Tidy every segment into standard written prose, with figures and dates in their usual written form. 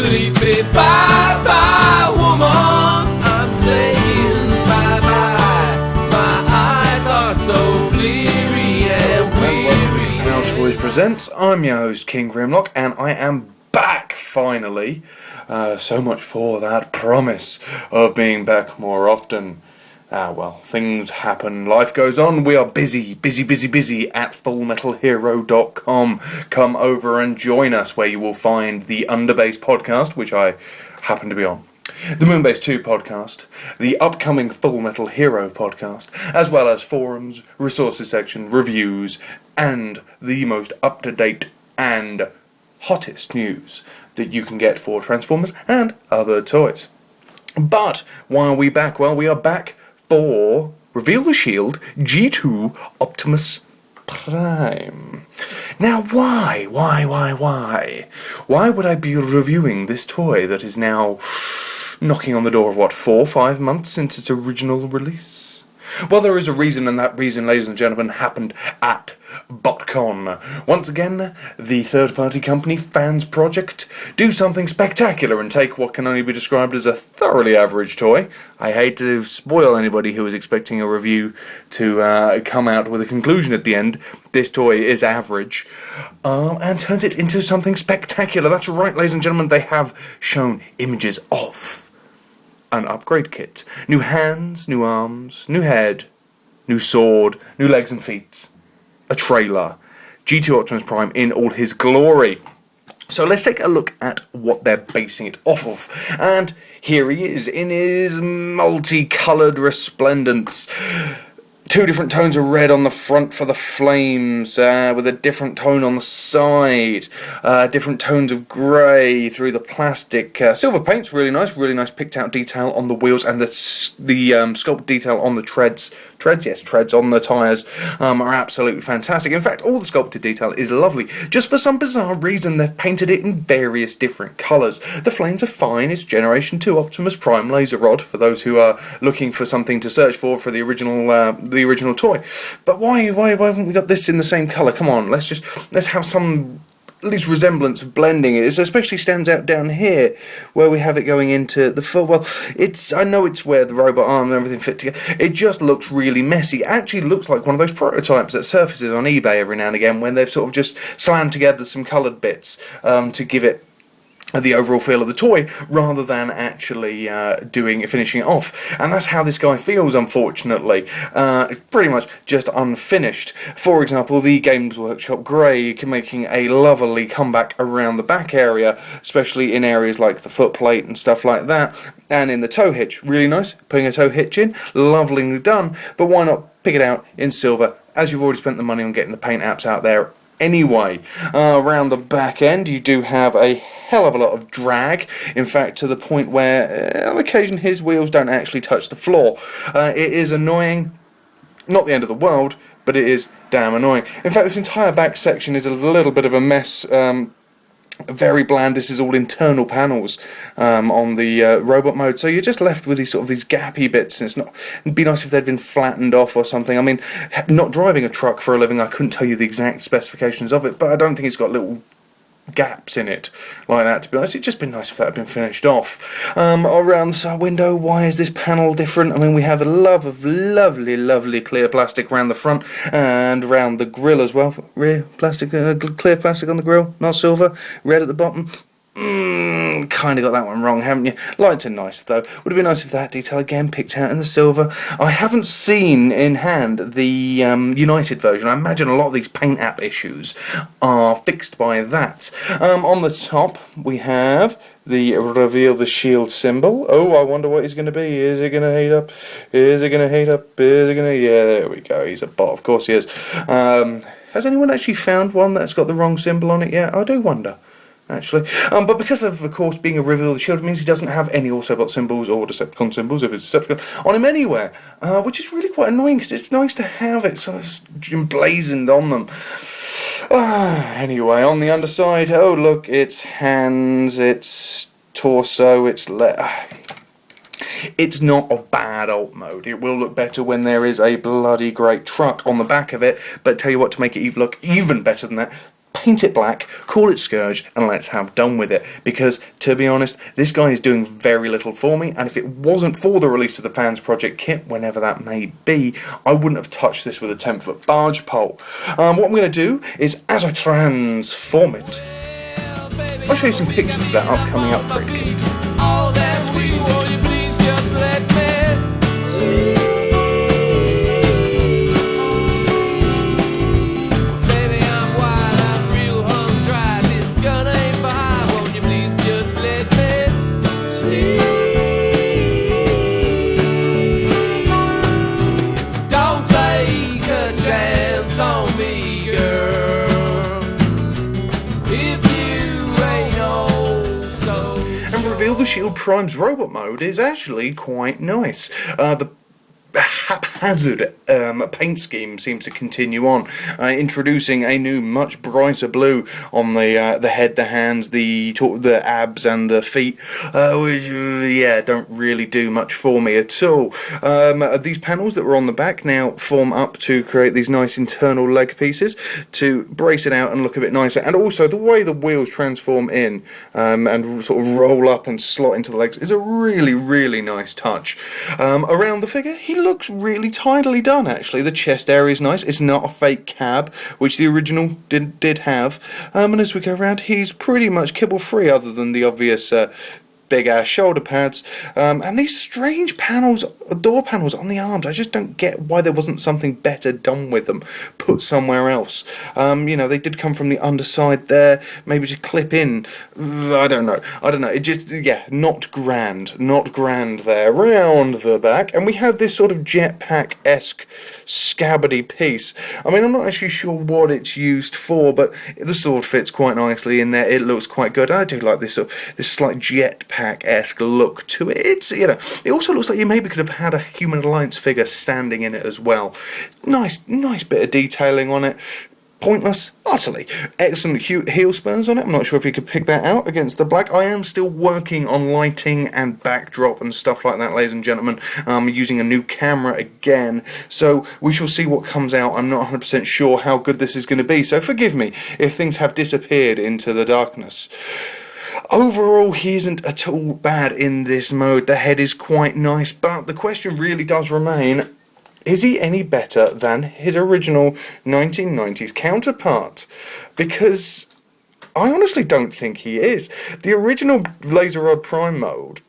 sleepy. Bye-bye, woman. I'm saying bye-bye. My eyes are so bleary and weary. Kapow Toys presents. I'm your host, King Grimlock, and I am back finally. So much for that promise of being back more often. Well, things happen, life goes on, we are busy at FullMetalHero.com. Come over and join us, where you will find the Underbase podcast, which I happen to be on, the Moonbase 2 podcast, the upcoming Full Metal Hero podcast, as well as forums, resources section, reviews, and the most up-to-date and hottest news that you can get for Transformers and other toys. But why are we back? Well, we are back for Reveal the Shield G2 Optimus Prime. Now, why? Why would I be reviewing this toy that is now knocking on the door of, 4-5 months since its original release? Well, there is a reason, and that reason, ladies and gentlemen, happened at BotCon. Once again, the third-party company Fans Project do something spectacular and take what can only be described as a thoroughly average toy. I hate to spoil anybody who is expecting a review to come out with a conclusion at the end. This toy is average, and turns it into something spectacular. That's right, ladies and gentlemen, they have shown images of an upgrade kit. New hands, new arms, new head, new sword, new legs and feet. A trailer. G2 Optimus Prime in all his glory. So let's take a look at what they're basing it off of. And here he is in his multicoloured resplendence. 2 different tones of red on the front for the flames, with a different tone on the side, different tones of grey through the plastic. Silver paint's really nice picked out detail on the wheels, and the sculpt detail on the treads on the tyres are absolutely fantastic. In fact, all the sculpted detail is lovely. Just for some bizarre reason, they've painted it in various different colours. The flames are fine. It's Generation 2 Optimus Prime laser rod, for those who are looking for something to search for the original toy. But why haven't we got this in the same colour? Come on, let's have some at least resemblance of blending. It especially stands out down here where we have it going into the foot. Well, I know it's where the robot arm and everything fit together. It just looks really messy. It actually looks like one of those prototypes that surfaces on eBay every now and again when they've sort of just slammed together some coloured bits to give it the overall feel of the toy, rather than actually finishing it off. And that's how this guy feels, unfortunately. It's pretty much just unfinished. For example, the Games Workshop Grey making a lovely comeback around the back area, especially in areas like the foot plate and stuff like that, and in the tow hitch. Really nice, putting a tow hitch in, lovely done, but why not pick it out in silver, as you've already spent the money on getting the paint apps out there anyway. Around the back end you do have a hell of a lot of drag, in fact to the point where on occasion his wheels don't actually touch the floor. It is annoying, not the end of the world, but it is damn annoying. In fact, this entire back section is a little bit of a mess. Very bland. This is all internal panels on the robot mode, so you're just left with these gappy bits, and it'd be nice if they'd been flattened off or something. I mean, not driving a truck for a living, I couldn't tell you the exact specifications of it, but I don't think it's got little gaps in it like that, to be honest. It'd just been nice if that had been finished off. Around the side window, why is this panel different? I mean, we have a love of lovely clear plastic around the front and around the grille as well. Rear plastic, clear plastic on the grille, not silver. Red at the bottom. Kind of got that one wrong, haven't you? Lights are nice though. Would have been nice if that detail again picked out in the silver. I haven't seen in hand the United version. I imagine a lot of these paint app issues are fixed by that. On the top we have the Reveal the Shield symbol. Oh, I wonder what he's going to be. Is it going to heat up? Is it going to heat up? Is it going to... Yeah, there we go. He's a bot. Of course he is. Has anyone actually found one that's got the wrong symbol on it yet? I do wonder, actually. But because of course, being a Reveal the Shield, it means he doesn't have any Autobot symbols or Decepticon symbols, if it's Decepticon, on him anywhere, which is really quite annoying, because it's nice to have it sort of emblazoned on them. Anyway, on the underside, oh look, it's hands, it's torso, it's It's not a bad alt mode. It will look better when there is a bloody great truck on the back of it, but tell you what, to make it look even better than that, paint it black, call it Scourge, and let's have done with it. Because, to be honest, this guy is doing very little for me, and if it wasn't for the release of the Fans Project kit, whenever that may be, I wouldn't have touched this with a 10-foot barge pole. What I'm going to do is, as I transform it, I'll show you some pictures of that upcoming upgrade kit. All that we want, you please just let me. Baby, I'm wild, I'm real hung dry. This gun ain't for high, won't you please just let me sleep? Don't take a chance on me, girl. If you ain't oh so And Reveal the Shield Prime's robot mode is actually quite nice. The haphazard paint scheme seems to continue on, introducing a new, much brighter blue on the head, the hands, the abs, and the feet, which don't really do much for me at all. These panels that were on the back now form up to create these nice internal leg pieces to brace it out and look a bit nicer, and also the way the wheels transform in and sort of roll up and slot into the legs is a really, really nice touch. Around the figure, he looks really tidily done, actually. The chest area is nice. It's not a fake cab, which the original did have. And as we go around, he's pretty much kibble free, other than the obvious big ass shoulder pads, and these strange panels, door panels on the arms. I just don't get why there wasn't something better done with them, put somewhere else. They did come from the underside there, maybe just clip in. I don't know. It just, not grand there. Round the back, and we have this sort of jetpack-esque scabbardy piece. I mean, I'm not actually sure what it's used for, but the sword fits quite nicely in there. It looks quite good. I do like this slight jetpack-esque look to it. It also looks like you maybe could have had a Human Alliance figure standing in it as well. Nice bit of detailing on it. Pointless, utterly. Excellent heel spurs on it. I'm not sure if you could pick that out against the black. I am still working on lighting and backdrop and stuff like that, ladies and gentlemen. Using a new camera again, so we shall see what comes out. I'm not 100% sure how good this is going to be, so forgive me if things have disappeared into the darkness. Overall, he isn't at all bad in this mode. The head is quite nice, but the question really does remain: is he any better than his original 1990s counterpart? Because I honestly don't think he is. The original Laser Rod Prime mode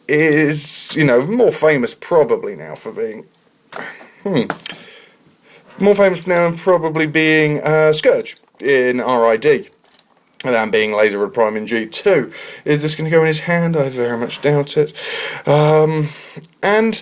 is, more famous probably now for being... More famous now probably being Scourge in RID than being Laser Rod Prime in G2. Is this going to go in his hand? I very much doubt it. And...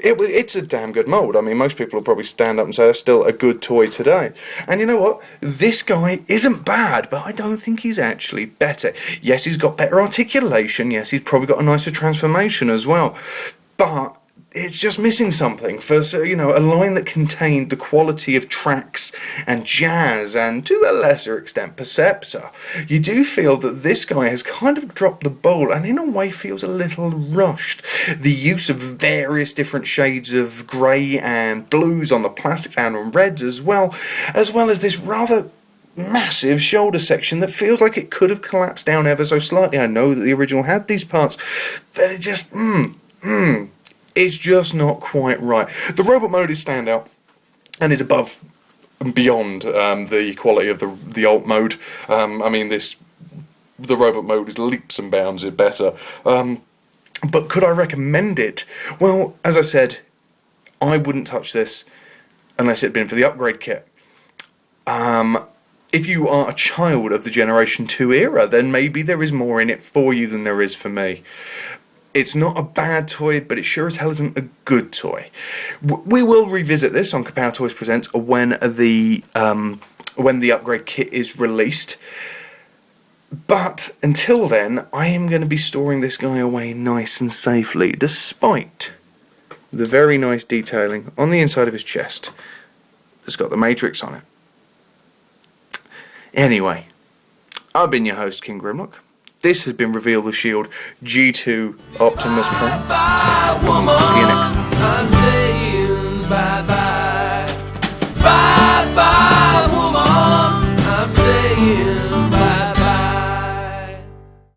It's a damn good mould. I mean, most people will probably stand up and say that's still a good toy today. And you know what? This guy isn't bad, but I don't think he's actually better. Yes, he's got better articulation. Yes, he's probably got a nicer transformation as well. But it's just missing something for, a line that contained the quality of Trax and Jazz and, to a lesser extent, Perceptor. You do feel that this guy has kind of dropped the ball and in a way feels a little rushed. The use of various different shades of grey and blues on the plastics and on reds as well as this rather massive shoulder section that feels like it could have collapsed down ever so slightly. I know that the original had these parts, but it just, it's just not quite right. The robot mode is standout and is above and beyond the quality of the alt mode. The robot mode is leaps and bounds better. But could I recommend it? Well, as I said, I wouldn't touch this unless it had been for the upgrade kit. If you are a child of the Generation 2 era, then maybe there is more in it for you than there is for me. It's not a bad toy, but it sure as hell isn't a good toy. We will revisit this on Kapow Toys Presents when the upgrade kit is released. But until then, I am going to be storing this guy away nice and safely, despite the very nice detailing on the inside of his chest that's got the Matrix on it. Anyway, I've been your host, King Grimlock. This has been Reveal the Shield G2 Optimus Prime. See you next time.